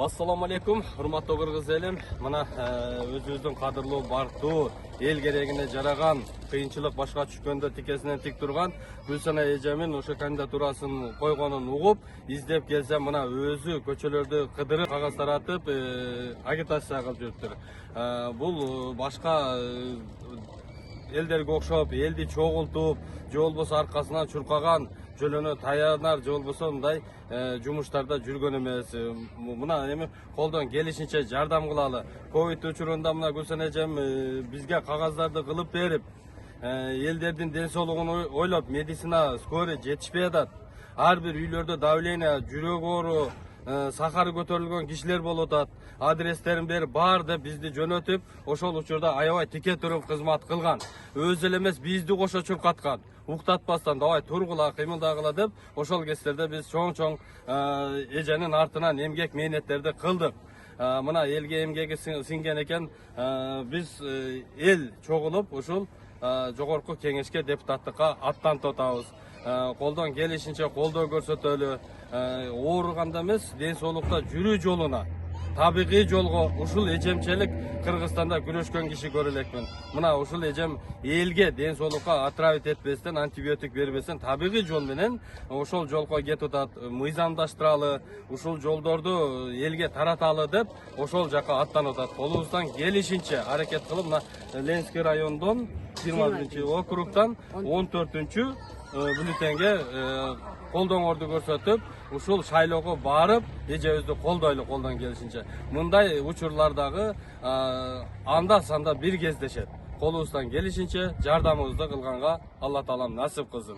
Assalamu alaikum, hurmatly kırgız elim. Mana özümüzdün kadırlı, barktуу, el geregine jaragan, kıyınçılık başka çükönde tikesinden tik turgan Gülsana Ecemin oşo kandidaturaсын koygonun ugup, izdep gelsem mana özü köçölөрdü kıdırıp kagaz taratıp agitasiya kılıp жүрүптүр. Бул башка элдерге окшоп, элди чогултуп, же болбосо аркасынан чуркаган, жөлөнө таянар, же болбосо мындай жумуштарда жүргөн эмес. Мына эми колдон келишинче жардам кылалы. Ковид учурунда мына Гүлсана эжем бизге кагаздарды кылып берип, элдердин ден соолугун ойлоп, медицина скорый жетишпей атат. Ар бир үйлөрдө давление, жүрөк оору, сахары көтөрүлгөн кишилер болуп атат. Адрестерин берип бар деп бизди жөнөтүп, ошол учурда аябай тике туруп кызмат кылган. Өзү эле эмес бизди кошо чуркаткан. Уктатпастан давай тургула, кыймылдагыла деп ошол кездерде биз чоң эженин артынан эмгек мээнеттерди кылдык. Мына элге эмгеги сиңген экен, биз эл чогулуп ушул жогорку кеңешке депутаттыкка аттанып атабыз. Колдон келишинче колдоо көрсөтөлү, ооруганда эмес, ден соолукта жүрүү жолуна, табигый жолго ушул эжемчелик Кыргызстанда күрөшкөн киши көрө элекмин. Мына ушул эжем элге ден соолукка отравить этпестен, антибиотик бербестен табигый жол менен ошол жолго кетип атат. Мыйзамдаштыралы, ушул жолдорду элге тараталы деп ошол жака аттанып атат. Колубуздан келишинче аракет кылып, мына Ленинский райондон 20-округтан 14-чү бюллетенге колдооңорду көрсөтүп, ушул шайлоого барып, эжебизди колдойлу колдон келишинче. Мындай учурлардагы анда санда бир кездешет. Колубуздан келишинче жардамыбызды кылганга Алла таалам насип кылсын.